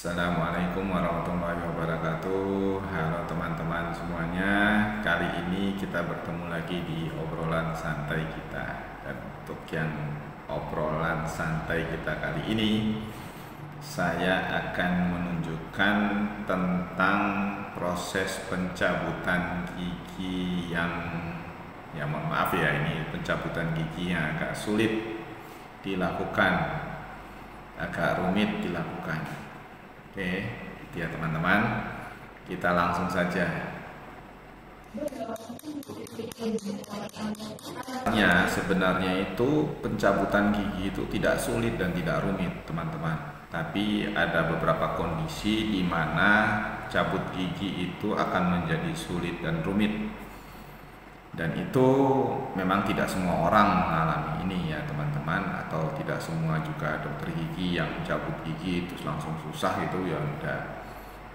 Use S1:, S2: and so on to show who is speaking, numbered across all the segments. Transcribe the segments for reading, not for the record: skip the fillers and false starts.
S1: Assalamualaikum warahmatullahi wabarakatuh. Halo teman-teman semuanya. Kali ini kita bertemu lagi di obrolan santai kita. Dan untuk yang obrolan santai kita kali ini, saya akan menunjukkan tentang proses pencabutan gigi yang mohon maaf ya, ini pencabutan gigi yang agak sulit dilakukan, agak rumit dilakukan. Oke, itu ya teman-teman. Kita langsung saja. Sebenarnya itu pencabutan gigi itu tidak sulit dan tidak rumit, teman-teman. Tapi ada beberapa kondisi di mana cabut gigi itu akan menjadi sulit dan rumit. Dan itu memang tidak semua orang mengalami ini ya teman-teman, atau tidak semua juga dokter gigi yang cabut gigi itu langsung susah gitu ya, enggak.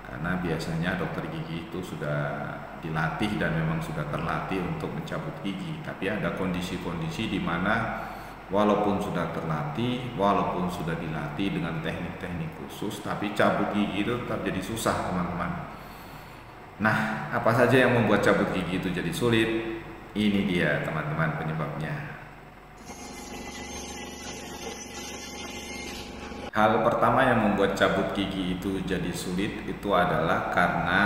S1: Karena biasanya dokter gigi itu sudah dilatih dan memang sudah terlatih untuk mencabut gigi. Tapi ada kondisi-kondisi di mana walaupun sudah terlatih, walaupun sudah dilatih dengan teknik-teknik khusus, tapi cabut gigi itu tetap jadi susah teman-teman. Nah, apa saja yang membuat cabut gigi itu jadi sulit? Ini dia teman-teman penyebabnya. Hal pertama yang membuat cabut gigi itu jadi sulit itu adalah karena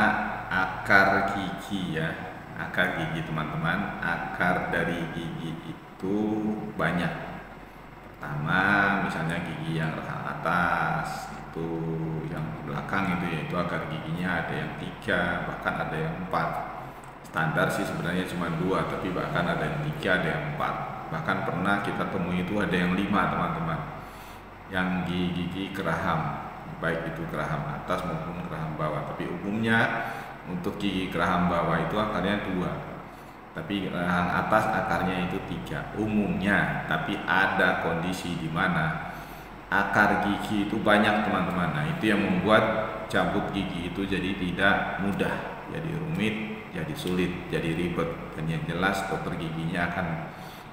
S1: akar gigi ya. Akar gigi teman-teman, akar dari gigi itu banyak. Pertama misalnya gigi yang rahang atas, itu yang belakang itu ya, itu akar giginya ada yang 3, bahkan ada yang 4. Standar sih sebenarnya cuma 2, tapi bahkan ada yang 3, ada yang 4. Bahkan pernah kita temui itu ada yang 5 teman-teman. Yang gigi geraham, baik itu geraham atas maupun geraham bawah. Tapi umumnya untuk gigi geraham bawah itu akarnya 2, tapi geraham atas akarnya itu 3 umumnya. Tapi ada kondisi di mana akar gigi itu banyak teman-teman. Nah itu yang membuat cabut gigi itu jadi tidak mudah, jadi rumit, jadi sulit, jadi ribet. Dan yang jelas dokter giginya akan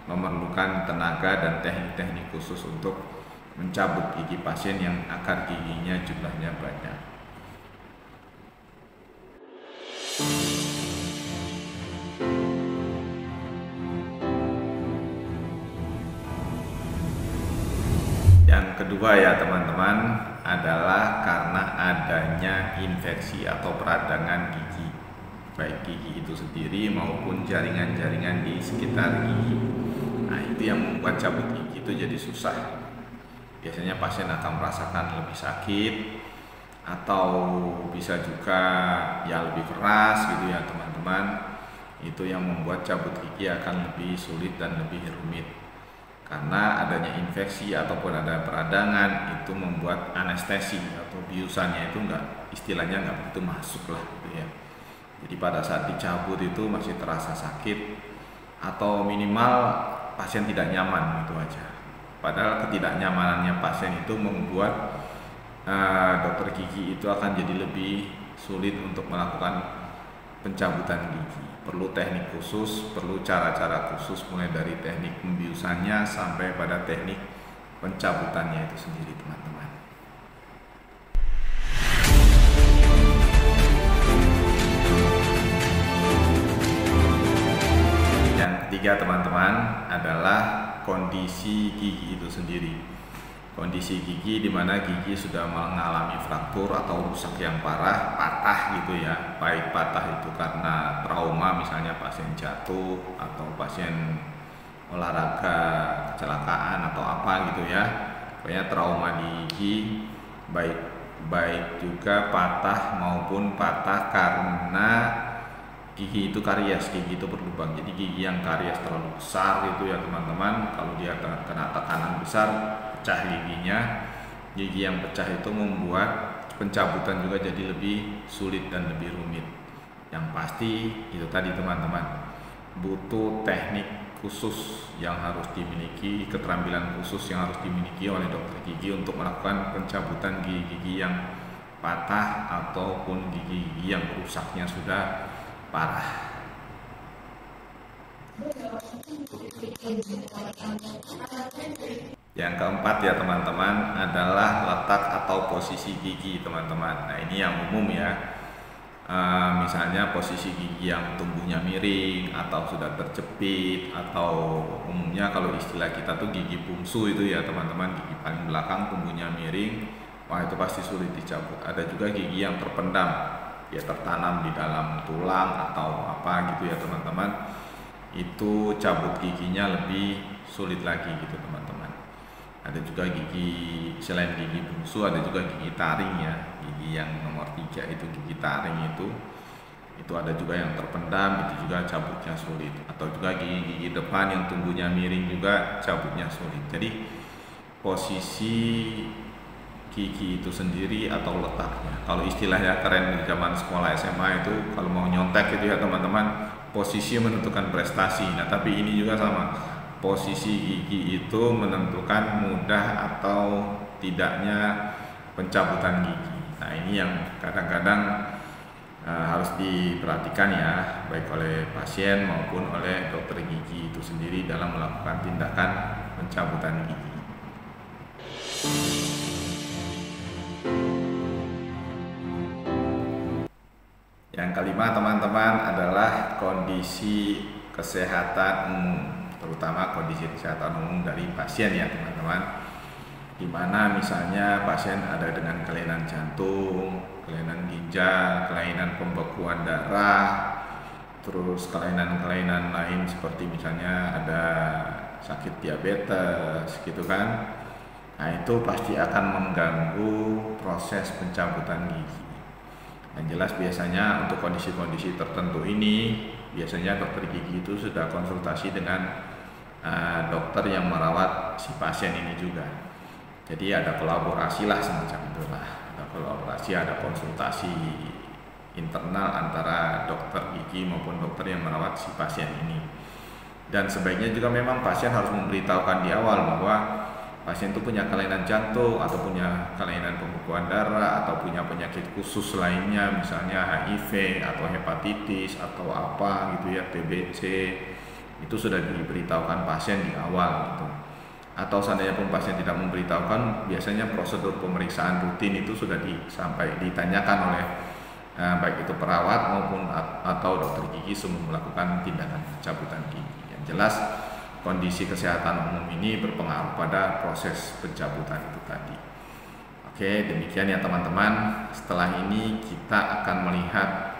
S1: memerlukan tenaga dan teknik-teknik khusus untuk mencabut gigi pasien yang akar giginya jumlahnya banyak. Yang kedua ya teman-teman adalah karena adanya infeksi atau peradangan gigi, baik gigi itu sendiri maupun jaringan-jaringan di sekitar gigi. Nah itu yang membuat cabut gigi itu jadi susah. Biasanya pasien akan merasakan lebih sakit, atau bisa juga ya lebih keras gitu ya teman-teman. Itu yang membuat cabut gigi akan lebih sulit dan lebih rumit. Karena adanya infeksi ataupun ada peradangan itu membuat anestesi atau biusannya itu istilahnya nggak begitu masuk lah gitu ya. Jadi pada saat dicabut itu masih terasa sakit, atau minimal pasien tidak nyaman gitu aja. Padahal ketidaknyamanannya pasien itu membuat dokter gigi itu akan jadi lebih sulit untuk melakukan pencabutan gigi. Perlu teknik khusus, perlu cara-cara khusus, mulai dari teknik pembiusannya sampai pada teknik pencabutannya itu sendiri teman-teman. Yang ketiga teman-teman adalah kondisi gigi itu sendiri. Kondisi gigi di mana gigi sudah mengalami fraktur atau rusak yang parah, patah gitu ya. Baik patah itu karena trauma, misalnya pasien jatuh atau pasien olahraga kecelakaan atau apa gitu ya. Pokoknya trauma di gigi, baik juga patah maupun patah karena gigi itu karies, gigi itu berlubang. Jadi gigi yang karies terlalu besar itu ya teman-teman, kalau dia kena tekanan besar pecah giginya. Gigi yang pecah itu membuat pencabutan juga jadi lebih sulit dan lebih rumit. Yang pasti itu tadi teman-teman, butuh teknik khusus yang harus dimiliki, keterampilan khusus yang harus dimiliki oleh dokter gigi untuk melakukan pencabutan gigi-gigi yang patah ataupun gigi-gigi yang rusaknya sudah parah. Yang keempat ya teman-teman adalah letak atau posisi gigi teman-teman. Nah ini yang umum ya. Misalnya posisi gigi yang tumbuhnya miring atau sudah terjepit, atau umumnya kalau istilah kita tuh gigi bungsu itu ya teman-teman, gigi paling belakang tumbuhnya miring, wah itu pasti sulit dicabut. Ada juga gigi yang terpendam, ya tertanam di dalam tulang atau apa gitu ya teman-teman, itu cabut giginya lebih sulit lagi gitu teman-teman. Ada juga gigi, selain gigi bungsu ada juga gigi taring ya, gigi yang nomor 3 itu gigi taring itu ada juga yang terpendam, itu juga cabutnya sulit. Atau juga gigi depan yang tumbuhnya miring juga cabutnya sulit. Jadi posisi gigi itu sendiri atau letaknya, kalau istilahnya keren di zaman sekolah SMA itu kalau mau nyontek itu ya teman-teman, posisi menentukan prestasi. Nah tapi ini juga sama, posisi gigi itu menentukan mudah atau tidaknya pencabutan gigi. Nah ini yang kadang-kadang harus diperhatikan ya, baik oleh pasien maupun oleh dokter gigi itu sendiri dalam melakukan tindakan pencabutan gigi. Yang kelima teman-teman adalah kondisi kesehatan umum, terutama kondisi kesehatan umum dari pasien ya teman-teman, dimana misalnya pasien ada dengan kelainan jantung, kelainan ginjal, kelainan pembekuan darah, terus kelainan-kelainan lain seperti misalnya ada sakit diabetes gitu kan. Nah itu pasti akan mengganggu proses pencabutan gigi. Yang jelas biasanya untuk kondisi-kondisi tertentu ini biasanya dokter gigi itu sudah konsultasi dengan dokter yang merawat si pasien ini juga. Jadi ada kolaborasi lah semacam itulah, ada kolaborasi, ada konsultasi internal antara dokter gigi maupun dokter yang merawat si pasien ini. Dan sebaiknya juga memang pasien harus memberitahukan di awal bahwa pasien itu punya kelainan jantung atau punya kelainan pembekuan darah atau punya penyakit khusus lainnya, misalnya HIV atau hepatitis atau apa gitu ya, TBC, itu sudah diberitahukan pasien di awal gitu. Atau seandainya pun pasien tidak memberitahukan, biasanya prosedur pemeriksaan rutin itu sudah ditanyakan oleh baik itu perawat maupun atau dokter gigi sebelum melakukan tindakan pencabutan gigi. Yang jelas kondisi kesehatan umum ini berpengaruh pada proses pencabutan itu tadi. Oke, demikian ya teman-teman. Setelah ini kita akan melihat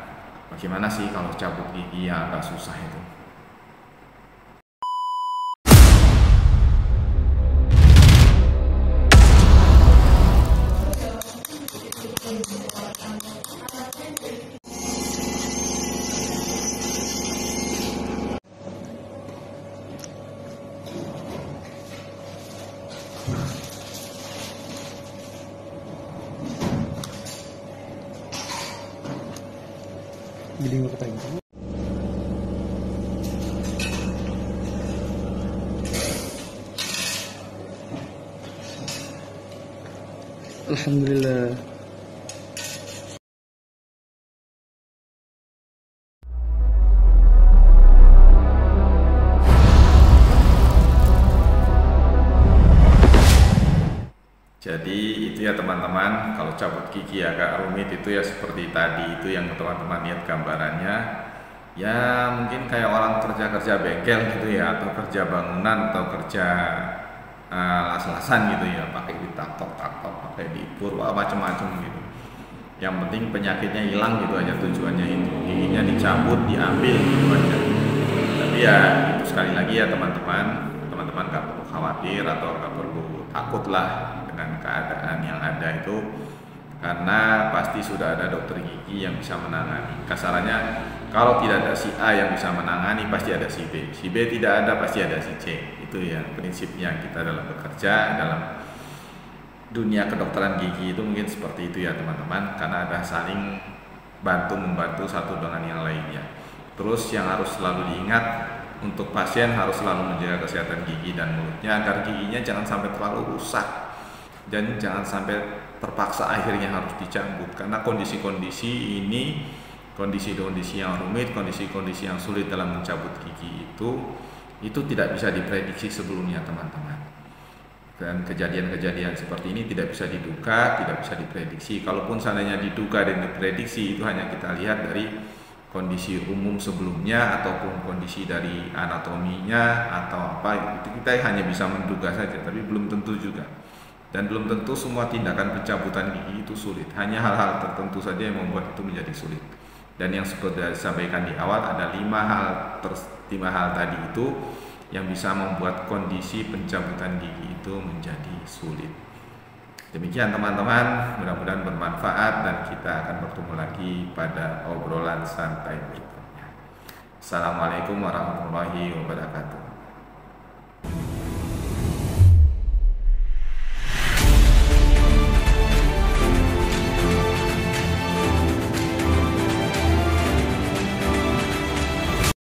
S1: bagaimana sih kalau cabut gigi yang agak susah itu.
S2: Giling ko tayo. Alhamdulillah.
S1: Jadi itu ya teman-teman, kalau cabut gigi agak rumit itu ya seperti tadi itu yang teman-teman lihat gambarannya. Ya mungkin kayak orang kerja-kerja bengkel gitu ya, atau kerja bangunan atau kerja las-lasan gitu ya, pakai ditaktok-taktok, pakai diipur, macam-macam gitu. Yang penting penyakitnya hilang gitu aja tujuannya itu, giginya dicabut, diambil gitu aja. Tapi ya itu sekali lagi ya teman-teman gak perlu khawatir atau gak perlu takut lah dengan keadaan yang ada itu, karena pasti sudah ada dokter gigi yang bisa menangani. Kasarannya kalau tidak ada si A yang bisa menangani, pasti ada si B. Si B tidak ada, pasti ada si C. Itu ya prinsipnya kita dalam bekerja dalam dunia kedokteran gigi itu mungkin seperti itu ya teman-teman, karena ada saling bantu-membantu satu dengan yang lainnya. Terus yang harus selalu diingat, untuk pasien harus selalu menjaga kesehatan gigi dan mulutnya agar giginya jangan sampai terlalu rusak dan jangan sampai terpaksa akhirnya harus dicabut, karena kondisi-kondisi ini, kondisi-kondisi yang rumit, kondisi-kondisi yang sulit dalam mencabut gigi itu tidak bisa diprediksi sebelumnya teman-teman. Dan kejadian-kejadian seperti ini tidak bisa diduga, tidak bisa diprediksi. Kalaupun seandainya diduga dan diprediksi, itu hanya kita lihat dari kondisi umum sebelumnya ataupun kondisi dari anatominya atau apa, itu kita hanya bisa menduga saja, tapi belum tentu juga. Dan belum tentu semua tindakan pencabutan gigi itu sulit. Hanya hal-hal tertentu saja yang membuat itu menjadi sulit. Dan yang seperti disampaikan di awal, ada 5 hal tadi itu yang bisa membuat kondisi pencabutan gigi itu menjadi sulit. Demikian teman-teman, mudah-mudahan bermanfaat dan kita akan bertemu lagi pada obrolan santai berikutnya. Assalamualaikum warahmatullahi wabarakatuh.